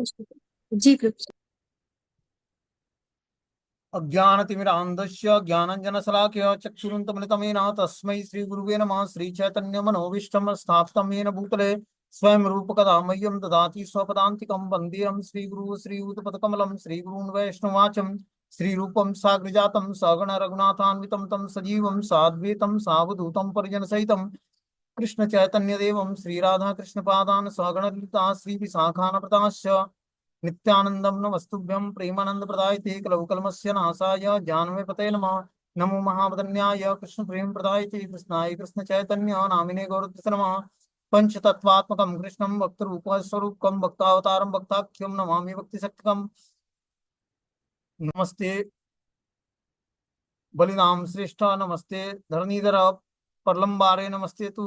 जी प्रभु। अज्ञानतिमिरान्धस्य ज्ञानञ्जनशलाकया चक्षुरुन्मिलितं तस्मै श्रीगुरुवे नमः। श्रीचैतन्यमनोभीष्टं स्थापितं येन भूतले स्वयं रूपकदा मह्यं ददाति स्वपदान्तिकं। वन्देऽहं श्रीगुरुः श्रीयुतपदकमलं श्रीगुरून् वैष्णवाचं श्रीरूपं साग्रजातं सगण रघुनाथान्वितं तं सजीवं साद्वैतं सावधूतं परिजनसहितं कृष्ण चैतन्य देवं श्रीराधा कृष्ण पादान सहगण ललिता श्री विशाखानप्रदाश्च नित्यानंदम नमस्तुभ्यं प्रेमानंद प्रदाय ते कलौकलमस्य नाशाय जानवे पते नमः। नमो महावदन्याय कृष्ण प्रेम प्रदाय ते कृष्णाय कृष्ण चैतन्य नामिने गौरद्विष नमः। पंचतत्वात्मकं कृष्णं भक्त रूप स्वरूपकं भक्तावतारं भक्ताख्यं नमामि भक्ति शक्तिकं। नमस्ते बलिनाम श्रेष्ठ नमस्ते धरणीधर प्रलंबारे नमस्ते तु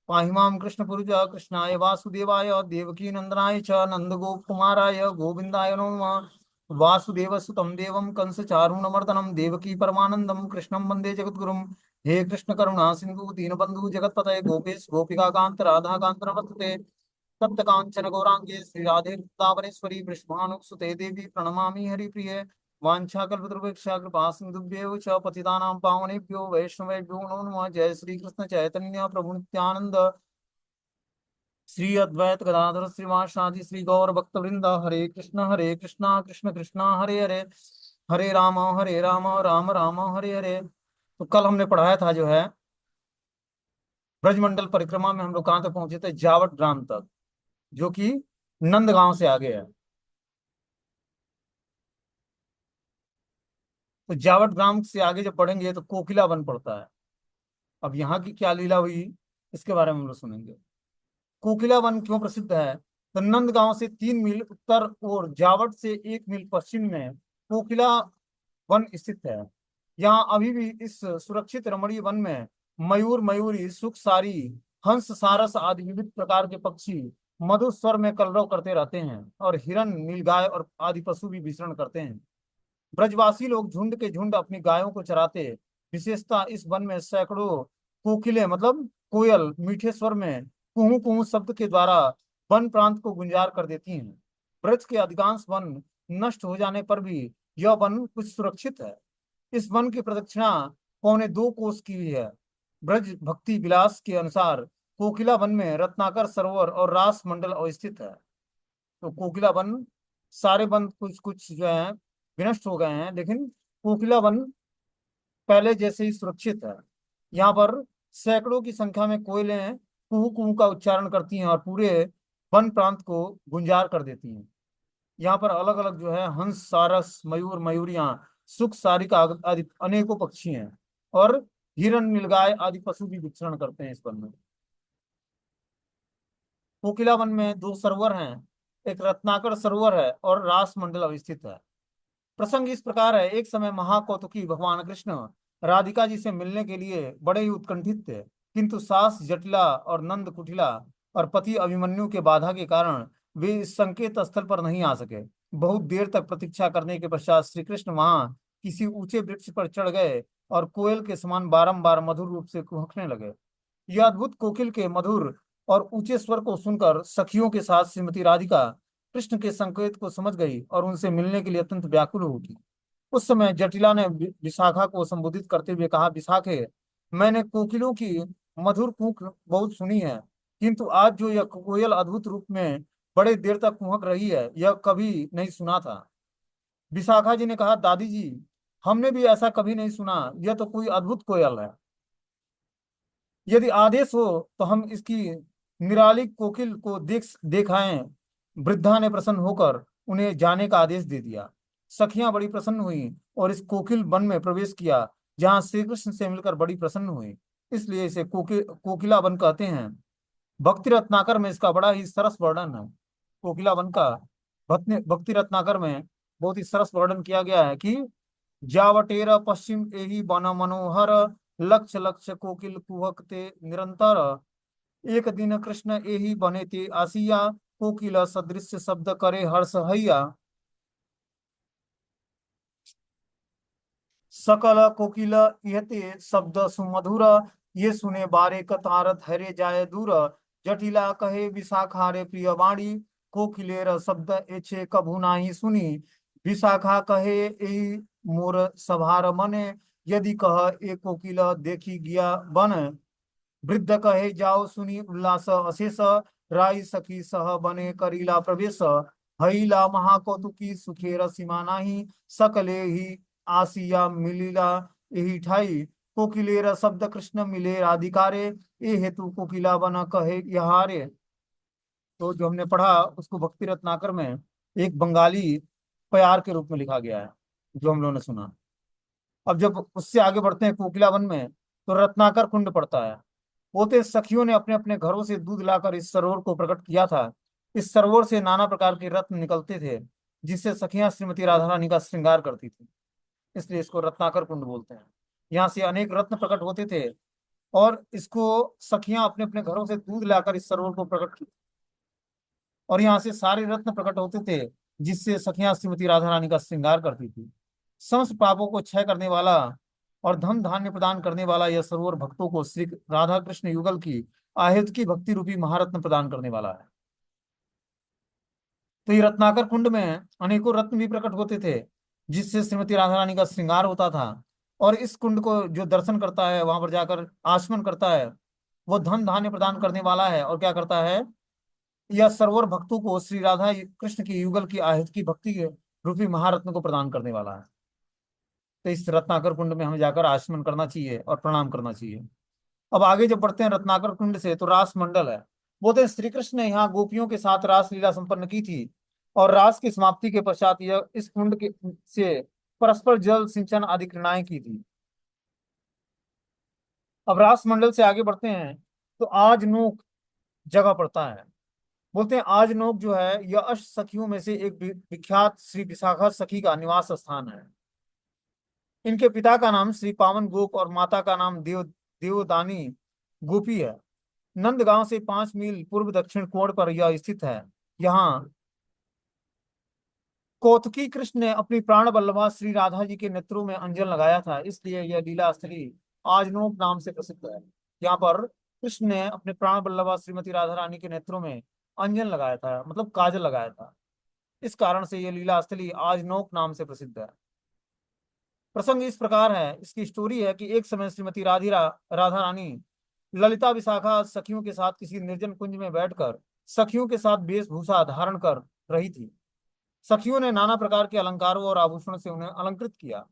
पाहिमां कृष्णपुरुष कृष्णाय वासुदेवाय देवकी नंदनाय च नंदगोपकुमाराय गोविंदाय नमो नमः। वासुदेवसुतं देवं कंसचारूणमर्दनं देवकी परमानंदं कृष्णं वन्दे जगद्गुरुं। हे कृष्ण करुणा सिंधु दीनबंधु जगत्पते गोपेश गोपिका कांत राधा कांत नमस्ते। तप्त कांचन गौरांगे श्री राधे वृंदावनेश्वरी वृषभानुसुते देवी प्रणमामि हरिप्रिये। वाञ्छाकल्पतरुभ्यश्च कृपा सिन्धुभ्यो च पतितानां पावनेभ्यो वैष्णवेभ्यो नमो नमः। जय श्री कृष्ण चैतन्य प्रभु नित्यानंद श्री अद्वैत गदाधर श्रीवासादि श्री गौर भक्त वृंद। हरे कृष्णा कृष्ण कृष्णा हरे हरे हरे राम राम राम हरे हरे। तो कल हमने पढ़ाया था जो है ब्रजमंडल परिक्रमा में हम लोग कहाँ तक पहुंचे थे, जावट ग्राम तक, जो कि नंदगांव से आगे है। तो जावट ग्राम से आगे जब पढ़ेंगे तो कोकिला वन पड़ता है। अब यहाँ की क्या लीला हुई इसके बारे में हम लोग सुनेंगे। कोकिला वन क्यों प्रसिद्ध है? तो नंदगांव से 3 मील उत्तर और जावट से 1 मील पश्चिम में कोकिला वन स्थित है। यहाँ अभी भी इस सुरक्षित रमणीय वन में मयूर, मयूरी, सुख सारी, हंस, सारस आदि विविध प्रकार के पक्षी मधुर स्वर में कलरव करते रहते हैं और हिरन, नीलगाय और आदि पशु भी विचरण करते हैं। ब्रजवासी लोग झुंड के झुंड अपनी गायों को चराते। विशेषता इस वन में सैकड़ों कोकिले मतलब कोयल मीठे स्वर में कुहू कुहू शब्द के द्वारा वन प्रांत को गुंजार कर देती हैं। ब्रज के अधिकांश वन नष्ट हो जाने पर भी यह वन कुछ सुरक्षित है। इस वन की प्रदक्षिणा 2.25 कोस की हुई है। ब्रज भक्ति विलास के अनुसार कोकिला वन में रत्नाकर सरोवर और रास मंडल अवस्थित है। तो कोकिला वन, सारे वन कुछ कुछ जो है विनष्ट हो गए हैं, लेकिन कोकिला वन पहले जैसे ही सुरक्षित है। यहाँ पर सैकड़ों की संख्या में कोयलें कुहू कुहू का उच्चारण करती हैं और पूरे वन प्रांत को गुंजार कर देती हैं। यहाँ पर अलग अलग जो है हंस, सारस, मयूर, मयूरियां, सुख, सारिका आदि अनेकों पक्षी हैं और हिरण, नीलगाय आदि पशु भी विचरण करते हैं इस वन में। कोकिला वन में 2 सरोवर हैं, एक रत्नाकर सरोवर है और रास मंडल अवस्थित है। प्रसंग इस प्रकार है, एक समय महाकौतुकी भगवान कृष्ण राधिका जी से मिलने के लिए बड़े ही उत्कंठित थे, किंतु सास जटिला और नंद कुटिला और पति अभिमन्यु के बाधा के कारण वे इस संकेत स्थल पर नहीं आ सके। बहुत देर तक प्रतीक्षा करने के पश्चात श्री कृष्ण वहां किसी ऊंचे वृक्ष पर चढ़ गए और कोयल के समान बारंबार मधुर रूप से कुहकने लगे। यह अद्भुत कोकिल के मधुर और ऊंचे स्वर को सुनकर सखियों के साथ श्रीमती राधिका कृष्ण के संकेत को समझ गई और उनसे मिलने के लिए अत्यंत व्याकुल हो उठी। उस समय जटिला ने विशाखा को संबोधित करते हुए कहा, विशाखे, मैंने कोकिलों की मधुर कूक बहुत सुनी है, किंतु आज जो यह कोयल अद्भुत रूप में बड़े देर तक कुहक रही है यह कभी नहीं सुना था। विशाखा जी ने कहा, दादी जी, हमने भी ऐसा कभी नहीं सुना, यह तो कोई अद्भुत कोयल है। यदि आदेश हो तो हम इसकी निराली कोकिल को देखाएं। वृद्धा ने प्रसन्न होकर उन्हें जाने का आदेश दे दिया। सखियां बड़ी प्रसन्न हुई और इस कोकिल वन में प्रवेश किया, जहां श्री कृष्ण से मिलकर बड़ी प्रसन्न हुई। इसलिए इसे कोकिला वन कहते हैं। भक्ति रत्नाकर में इसका बड़ा ही सरस वर्णन है। कोकिला वन का भक्ति रत्नाकर में बहुत ही सरस वर्णन किया गया है कि जावटेर पश्चिम एहि वन मनोहर लक्ष लक्ष कोकिल कुहकते निरंतर एक दिन कृष्ण एहि बने ते आसिया कोकिल सदृश शब्द करे हर्ष हैया सकल कोकिल इहते शब्द सुमधुर ये सुने बारे कतार धैर्य जाय दूर जटिला कहे विशाखारे प्रिय वाणी कोकिलेर शब्द एछे कभू नाही सुनी, विशाखा कहे एही मोर सभार मने, यदि कह ए कोकिल देखी गया बन, वृद्ध कहे जाओ सुनी उल्लास अशेष, राई सखी सह बने करीला प्रवेश, हईला महाकौतुकी सुखेर सीमा नाही, सकले ही आसिया मिलिला यही ठाई, कोकिलेर शब्द कृष्ण मिले राधिकारे, ए हेतु कोकिला बन कहे यहारे। तो जो हमने पढ़ा उसको भक्ति रत्नाकर में एक बंगाली प्यार के रूप में लिखा गया है, जो हम लोगों ने सुना। अब जब उससे आगे बढ़ते हैं कोकिला वन में, तो रत्नाकर कुंड पड़ता है। बोलते सखियों ने अपने अपने घरों से दूध लाकर इस सरोवर को प्रकट किया था। इस सरोवर से नाना प्रकार के रत्न निकलते थे, जिससे सखियां श्रीमती राधा रानी का श्रृंगार करती थी, इसलिए इसको रत्नाकर कुंड बोलते हैं। यहाँ से अनेक रत्न प्रकट होते थे, और इसको सखियां अपने अपने घरों से दूध लाकर इस सरोवर को प्रकट की, और यहाँ से सारे रत्न प्रकट होते थे, जिससे सखियां श्रीमती राधा रानी का श्रृंगार करती थी। समस्त पापों को क्षय करने वाला और धन धान्य प्रदान करने वाला यह सरोवर भक्तों को श्री राधा कृष्ण युगल की आहित की भक्ति रूपी महारत्न प्रदान करने वाला है। तो ये रत्नाकर कुंड में अनेकों रत्न भी प्रकट होते थे, जिससे श्रीमती राधा रानी का श्रृंगार होता था। और इस कुंड को जो दर्शन करता है, वहां पर जाकर आचमन करता है, वो धन धान्य प्रदान करने वाला है। और क्या करता है, यह सरोवर भक्तों को श्री राधा कृष्ण की युगल की आहित की भक्ति के रूपी महारत्न को प्रदान करने वाला है। तो इस रत्नाकर कुंड में हमें जाकर आचमन करना चाहिए और प्रणाम करना चाहिए। अब आगे जब बढ़ते हैं रत्नाकर कुंड से, तो रास मंडल है। बोलते हैं श्री कृष्ण ने यहाँ गोपियों के साथ रास लीला संपन्न की थी, और रास की समाप्ति के पश्चात यह इस कुंड के से परस्पर जल सिंचन आदि क्रियाएं की थी। अब रास मंडल से आगे बढ़ते हैं, तो आज नोक जगह पड़ता है। बोलते हैं आज नोक जो है, यह अष्ट सखियों में से एक विख्यात श्री विशाखा सखी का निवास स्थान है। इनके पिता का नाम श्री पावन गोप और माता का नाम देवदानी गोपी है। नंदगांव से 5 मील पूर्व दक्षिण कोण पर यह स्थित है। यहाँ कौतुकी कृष्ण ने अपनी प्राण वल्लभा श्री राधा जी के नेत्रों में अंजन लगाया था, इसलिए यह लीला स्थली आजनोक नाम से प्रसिद्ध है। यहाँ पर कृष्ण ने अपने प्राण वल्लभा श्रीमती राधा रानी के नेत्रों में अंजन लगाया था, मतलब काजल लगाया था। इस कारण से यह लीला स्थली आजनोक नाम से प्रसिद्ध है। प्रसंग इस प्रकार है, इसकी स्टोरी है कि एक समय श्रीमती राधा रानी ललिता विशाखा सखियों के साथ किसी निर्जन कुंज में बैठकर सखियों के साथ वेशभूषा धारण कर रही थी। सखियों ने नाना प्रकार के अलंकारों और आभूषणों से उन्हें अलंकृत किया।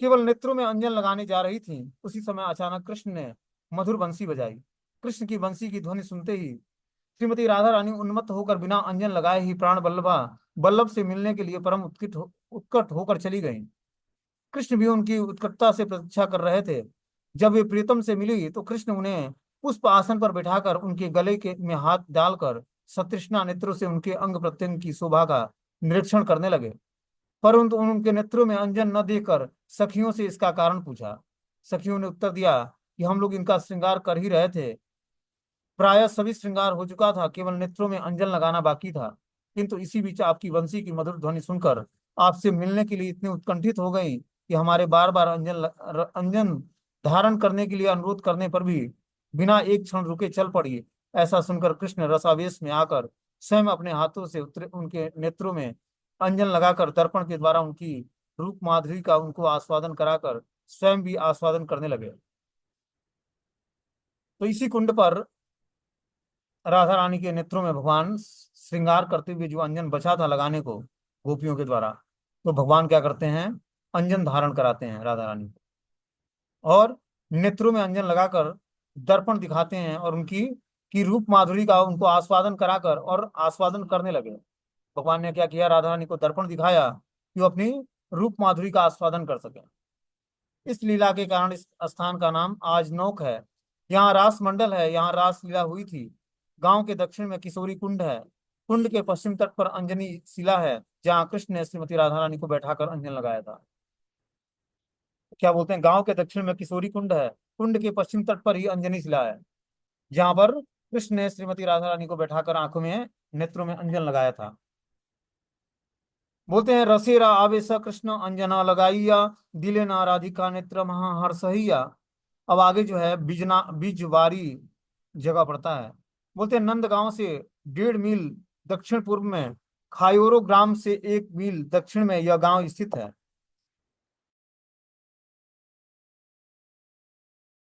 केवल नेत्रों में अंजन लगाने जा रही थी, उसी समय अचानक कृष्ण ने मधुर बंसी बजाई। कृष्ण की बंसी की ध्वनि सुनते ही श्रीमती राधा रानी उन्मत्त होकर बिना अंजन लगाए ही प्राण वल्लभा बल्लभ से मिलने के लिए परम उत्कट होकर चली गई। कृष्ण भी उनकी उत्कटता से प्रतीक्षा कर रहे थे। जब वे प्रीतम से मिली, तो कृष्ण उन्हें पुष्प आसन पर बैठाकर उनके गले के में हाथ डालकर सतृष्णा नेत्रों से उनके अंग प्रत्यंग की शोभा का निरीक्षण करने लगे। परंतु उनके नेत्रों में अंजन न देकर सखियों से इसका कारण पूछा। सखियों ने उत्तर दिया कि हम लोग इनका श्रृंगार कर ही रहे थे, प्रायः सभी श्रृंगार हो चुका था, केवल नेत्रों में अंजन लगाना बाकी था। किंतु इसी बीच आपकी बंसी की मधुर ध्वनि सुनकर आपसे मिलने के लिए इतनी उत्कंठित हो गई कि हमारे बार बार अंजन धारण करने के लिए अनुरोध करने पर भी बिना एक क्षण रुके चल पड़ी। ऐसा सुनकर कृष्ण रसावेश में आकर स्वयं अपने हाथों से उनके नेत्रों में अंजन लगाकर दर्पण के द्वारा उनकी रूप माधुरी का उनको आस्वादन कराकर स्वयं भी आस्वादन करने लगे। तो इसी कुंड पर राधा रानी के नेत्रों में भगवान श्रृंगार करते हुए जो अंजन बचा था लगाने को गोपियों के द्वारा, तो भगवान क्या करते हैं, अंजन धारण कराते हैं राधा रानी को, और नेत्रों में अंजन लगाकर दर्पण दिखाते हैं, और उनकी की रूप माधुरी का उनको आस्वादन कराकर और आस्वादन करने लगे। भगवान ने क्या किया, राधा रानी को दर्पण दिखाया कि वो अपनी रूप माधुरी का आस्वादन कर सके। इस लीला के कारण इस स्थान का नाम आजनोक है। यहाँ रास मंडल है, यहाँ रास लीला हुई थी। गांव के दक्षिण में किशोरी कुंड है। कुंड के पश्चिम तट पर अंजनी शिला है, जहाँ कृष्ण ने श्रीमती राधा रानी को बैठाकर अंजन लगाया था। क्या बोलते हैं, गांव के दक्षिण में किशोरी कुंड है, कुंड के पश्चिम तट पर ही अंजनी शिला है, जहां पर कृष्ण ने श्रीमती राधा रानी को बैठाकर आंखों में नेत्रों में अंजन लगाया था। बोलते हैं रसेरा आवेश कृष्ण अंजना लगाइया, दिले ना राधिका नेत्र महा हर्षहिया। अब आगे जो है बिजना बिजवारी जगह पड़ता है। बोलते हैं नंदगांव से 1.5 मील दक्षिण पूर्व में खायोरो ग्राम से 1 मील दक्षिण में यह गांव स्थित है।